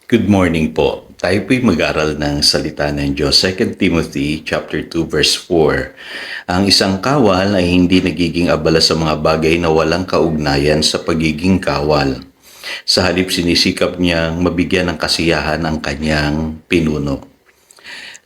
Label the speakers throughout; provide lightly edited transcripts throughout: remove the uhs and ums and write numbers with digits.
Speaker 1: Good morning po. Tayo po'y mag-aral ng salita ng Diyos. 2 Timothy chapter 2 verse 4. Ang isang kawal ay hindi nagiging abala sa mga bagay na walang kaugnayan sa pagiging kawal. Sa halip sinisikap niyang mabigyan ng kasiyahan ang kanyang pinuno.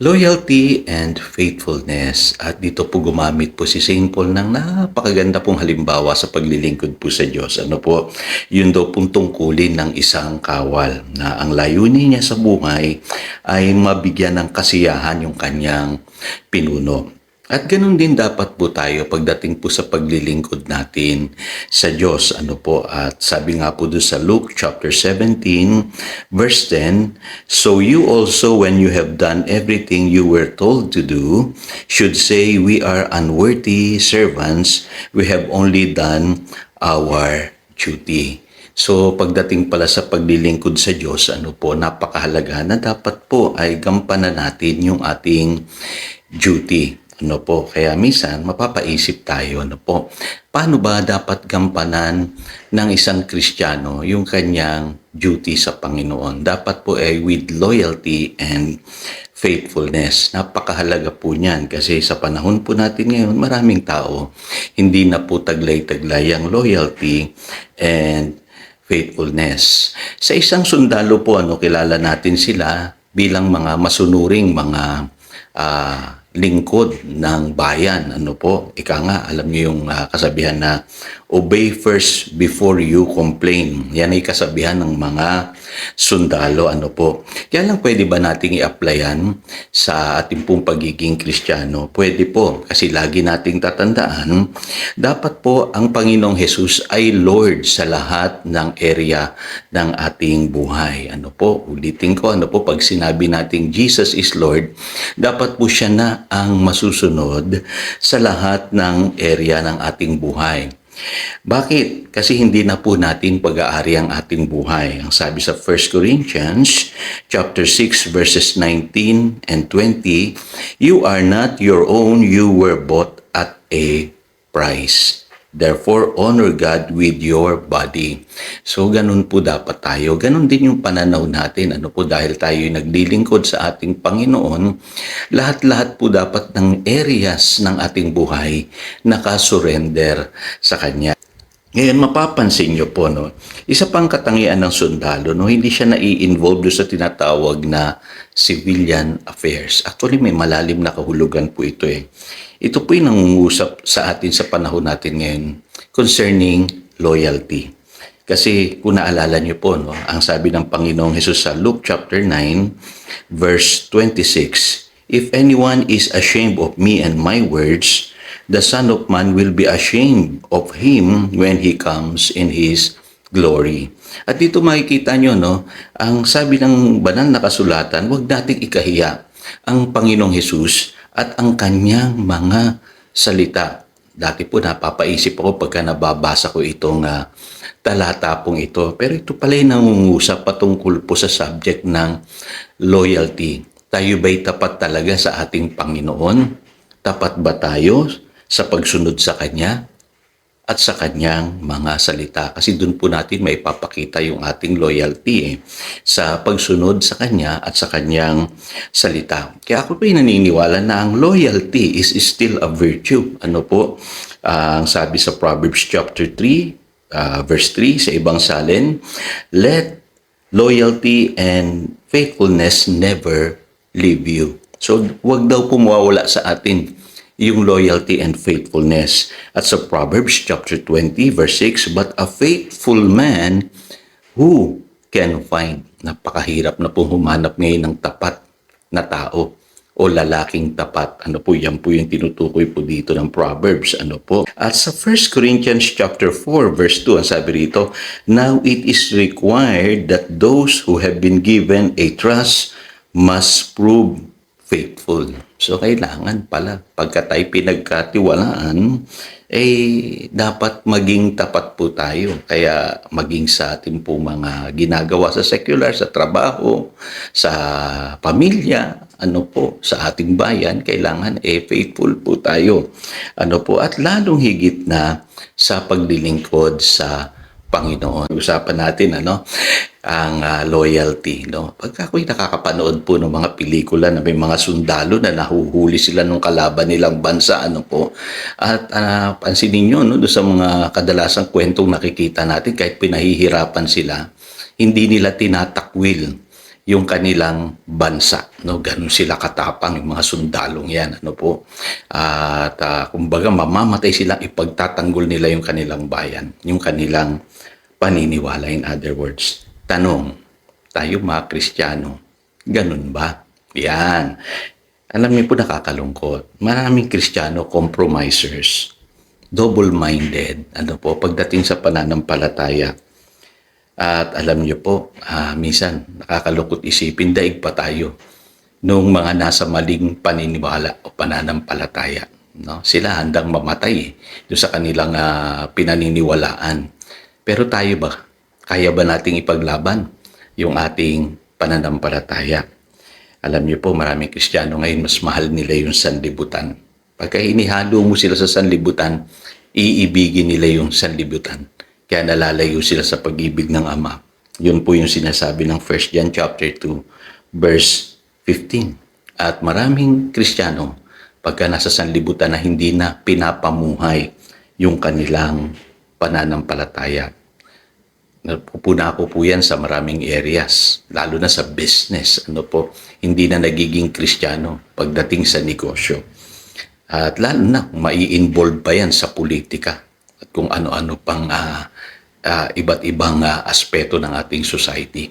Speaker 1: Loyalty and faithfulness. At dito po gumamit po si St. Paul ng napakaganda pong halimbawa sa paglilingkod po sa Diyos. Ano po? Yun daw pong tungkulin ng isang kawal na ang layunin niya sa buhay ay mabigyan ng kasiyahan yung kanyang pinuno. At ganun din dapat po tayo pagdating po sa paglilingkod natin sa Diyos. Ano po? At sabi nga po doon sa Luke chapter 17 verse 10, "So you also, when you have done everything you were told to do, should say, we are unworthy servants. We have only done our duty." So pagdating pala sa paglilingkod sa Diyos, ano po, napakahalaga na dapat po ay gampanan natin yung ating duty. Ano po, kaya minsan mapapaisip tayo, ano po, paano ba dapat gampanan ng isang Kristiyano yung kanyang duty sa Panginoon? Dapat po ay with loyalty and faithfulness. Napakahalaga po niyan kasi sa panahon po natin ngayon, maraming tao hindi na po taglay-taglay ang loyalty and faithfulness. Sa isang sundalo po, kilala natin sila bilang mga masunuring mga lingkod ng bayan. Ano po, ika nga, alam niyo yung kasabihan na obey first before you complain. Yan ay kasabihan ng mga sundalo. Ano po, kaya lang pwede ba nating i-applyan sa ating pong pagiging Kristiyano? Pwede po, kasi lagi nating tatandaan, dapat po ang Panginoong Hesus ay Lord sa lahat ng area ng ating buhay. Ano po, ulitin ko, ano po, pag sinabi nating Jesus is Lord, dapat po siya na ang masusunod sa lahat ng area ng ating buhay. Bakit? Kasi hindi na po natin pag-aari ang ating buhay. Ang sabi sa 1 Corinthians chapter 6 verses 19 and 20, "You are not your own, you were bought at a price. Therefore, honor God with your body." So, ganun po dapat tayo. Ganun din yung pananaw natin. Ano po, dahil tayo naglilingkod sa ating Panginoon, lahat-lahat po dapat ng areas ng ating buhay nakasurrender sa Kanya. Ngayon, mapapansin nyo po, isa pang katangian ng sundalo, hindi siya nai-involve sa tinatawag na civilian affairs. Actually, may malalim na kahulugan po ito eh. Ito po yung nangungusap sa atin sa panahon natin ngayon concerning loyalty. Kasi kung naalala niyo po, ang sabi ng Panginoong Hesus sa Luke chapter 9, verse 26, "If anyone is ashamed of me and my words, the Son of Man will be ashamed of him when he comes in his glory." At dito makikita nyo, ang sabi ng banal na kasulatan, huwag nating ikahiya ang Panginoong Hesus at ang kanyang mga salita. Dati po napapaisip ako pagka nababasa ko itong talata pong ito. Pero ito pala yung nangungusap patungkol po sa subject ng loyalty. Tayo ba'y tapat talaga sa ating Panginoon? Tapat ba tayo sa pagsunod sa Kanya at sa Kanyang mga salita? Kasi doon po natin may papakita yung ating loyalty sa pagsunod sa Kanya at sa Kanyang salita. Kaya ako po naniniwala na ang loyalty is still a virtue. Ano po? Ang sabi sa Proverbs chapter 3, verse 3 sa ibang salin, "Let loyalty and faithfulness never leave you." So, wag daw po mawawala sa atin yung loyalty and faithfulness. At sa Proverbs chapter 20 verse 6, "But a faithful man who can find?" Napakahirap na pong humanap ngayon ng tapat na tao o lalaking tapat. Ano po, yan po yung tinutukoy po dito ng Proverbs. Ano po? At sa 1 Corinthians chapter 4 verse 2, ang sabi rito, "Now it is required that those who have been given a trust must prove faithful." So, kailangan pala, pagka tayo pinagkatiwalaan, dapat maging tapat po tayo. Kaya maging sa ating po mga ginagawa sa secular, sa trabaho, sa pamilya, ano po, sa ating bayan, kailangan faithful po tayo. Ano po, at lalong higit na sa paglilingkod sa Panginoon. Usapan natin ang loyalty, no. Pagka ako'y nakakapanood po ng mga pelikula na may mga sundalo na nahuhuli sila nung kalaban nilang bansa, at pansinin niyo, no, doon sa mga kadalasang kwentong nakikita natin, kahit pinahihirapan sila, hindi nila tinatakwil yung kanilang bansa, no. Ganun sila katapang yung mga sundalong yan, at kumbaga mamamatay sila ipagtatanggol nila yung kanilang bayan, yung kanilang paniniwala. In other words, tanong, tayo mga Kristiyano, ganun ba? Yan. Alam niyo po, nakakalungkot. Maraming Kristiyano compromisers, double-minded, pagdating sa pananampalataya. At alam niyo po, minsan nakakalungkot isipin, daig pa tayo nung mga nasa maling paniniwala o pananampalataya. No? Sila handang mamatay doon sa kanilang pinaniniwalaan. Pero tayo ba? Kaya ba nating ipaglaban yung ating pananampalataya? Alam niyo po, maraming Kristiyano ngayon, mas mahal nila yung sanlibutan. Pagka inihalo mo sila sa sanlibutan, iibigin nila yung sanlibutan. Kaya nalalayo sila sa pag-ibig ng Ama. Yun po yung sinasabi ng 1 John chapter 2, verse 15. At maraming Kristiyano, pagka nasa sanlibutan na hindi na pinapamuhay yung kanilang pananampalataya. Napupuna ko po yan sa maraming areas, lalo na sa business. Hindi na nagiging Kristiyano pagdating sa negosyo. At lalo na, mai-involve pa yan sa politika at kung ano-ano pang iba't ibang aspeto ng ating society.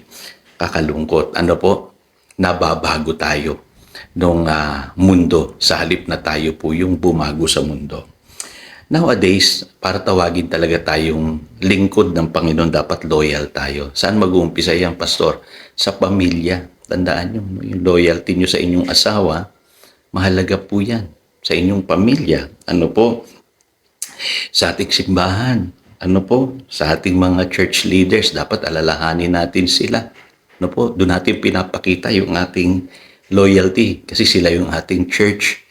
Speaker 1: Kakalungkot. Nababago tayo nung mundo sa halip na tayo po yung bumago sa mundo. Nowadays, para tawagin talaga tayong lingkod ng Panginoon, dapat loyal tayo. Saan mag-uumpisa yan, Pastor? Sa pamilya. Tandaan nyo, yung loyalty nyo sa inyong asawa, mahalaga po yan. Sa inyong pamilya. Sa ating simbahan. Sa ating mga church leaders, dapat alalahanin natin sila. Doon natin pinapakita yung ating loyalty. Kasi sila yung ating church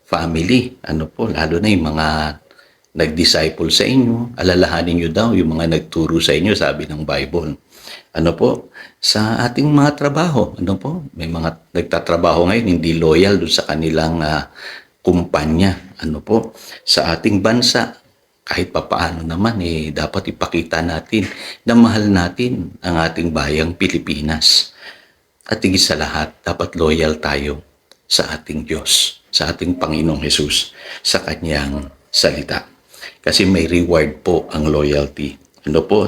Speaker 1: family. Lalo na yung mga nag-disciple sa inyo, alalahanin nyo daw yung mga nagturo sa inyo, sabi ng Bible. Sa ating mga trabaho, may mga nagtatrabaho ngayon, hindi loyal doon sa kanilang kumpanya. Sa ating bansa, kahit papaano naman, dapat ipakita natin na mahal natin ang ating bayang Pilipinas. At higit sa lahat, dapat loyal tayo sa ating Diyos, sa ating Panginoong Hesus, sa Kanyang salita. Kasi may reward po ang loyalty.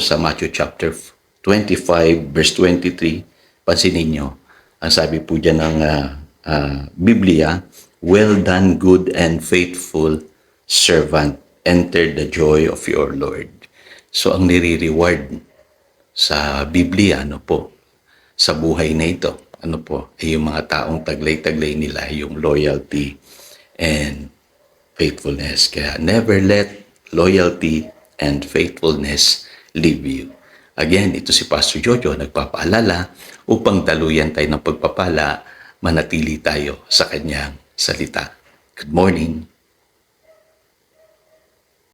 Speaker 1: Sa Matthew chapter 25, verse 23, pansinin nyo, ang sabi po dyan ng Biblia, "Well done, good and faithful servant, enter the joy of your Lord." So, ang nire-reward sa Biblia, sa buhay na ito, ay yung mga taong taglay-taglay nila, yung loyalty and faithfulness. Kaya never let loyalty and faithfulness leave you. Again, ito si Pastor Jojo nagpapaalala upang daluyan tayo ng pagpapala, manatili tayo sa kanyang salita. Good morning.